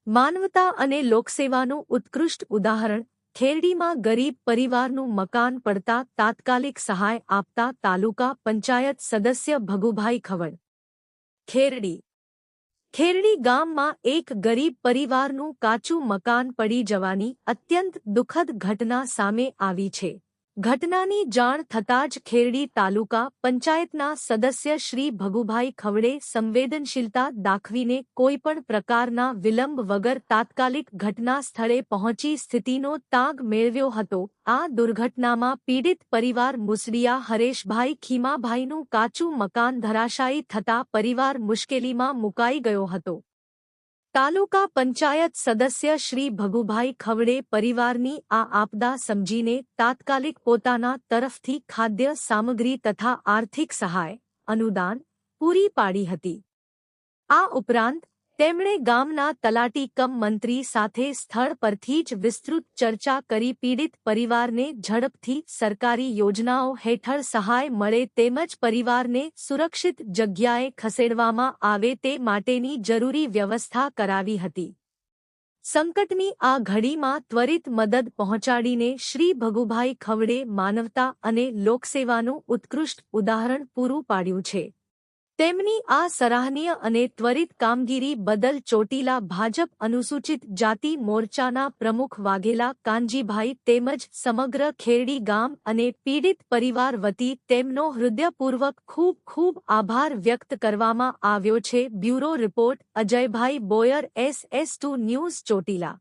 માનવતા અને લોકસેવાનું ઉત્કૃષ્ટ ઉદાહરણ ખેરડીમાં ગરીબ પરિવારનું મકાન પડતા તાત્કાલિક સહાય આપતા તાલુકા પંચાયત સદસ્ય ભગુભાઈ ખવડ। ખેરડી ગામમાં એક ગરીબ પરિવારનું કાચું મકાન પડી જવાની અત્યંત દુઃખદ ઘટના સામે આવી છે। ઘટનાની જાણ થતાં જ ખેરડી તાલુકા પંચાયતના સદસ્ય શ્રી ભગુભાઈ ખવડે સંવેદનશીલતા દાખવીને કોઈપણ પ્રકારના વિલંબ વગર તાત્કાલિક ઘટના સ્થળે પહોંચી સ્થિતિનો તાગ મેળવ્યો હતો। આ દુર્ઘટનામાં પીડિત પરિવાર મુસડિયા હરેશભાઈ ખીમાભાઈનું કાચું મકાન ધરાશાયી થતાં પરિવાર મુશ્કેલીમાં મુકાઈ ગયો હતો। તાલુકા પંચાયત સદસ્ય શ્રી ભગુભાઈ ખવડે પરિવારની આ આપદા સમજીને તાત્કાલિક પોતાના તરફથી ખાદ્ય સામગ્રી તથા આર્થિક સહાય અનુદાન પૂરી પાડી હતી। આ ઉપરાંત તેમણે ગામના તલાટી કમ મંત્રી સાથે સ્થળ પરથી જ વિસ્તૃત ચર્ચા કરી પીડિત પરિવારને ઝડપથી સરકારી યોજનાઓ હેઠળ સહાય મળે તેમજ પરિવારને સુરક્ષિત જગ્યાએ ખસેડવામાં આવે તે માટેની જરૂરી વ્યવસ્થા કરાવી હતી। સંકટની આ ઘડીમાં ત્વરિત મદદ પહોંચાડીને શ્રી ભગુભાઈ ખવડે માનવતા અને લોકસેવાનું ઉત્કૃષ્ટ ઉદાહરણ પૂરું પાડ્યું છે। તેમની આ સરાહનીય અને ત્વરિત કામગીરી બદલ ચોટીલા ભાજપ અનુસૂચિત જાતિ મોરચાના પ્રમુખ વાઘેલા કાનજીભાઈ તેમજ સમગ્ર ખેરડી ગામ અને પીડિત પરિવાર વતી તેમનો હૃદયપૂર્વક ખૂબ ખૂબ આભાર વ્યક્ત કરવામાં આવ્યો છે। બ્યુરો રિપોર્ટ અજયભાઈ બોયર SS2 ન્યૂઝ ચોટીલા।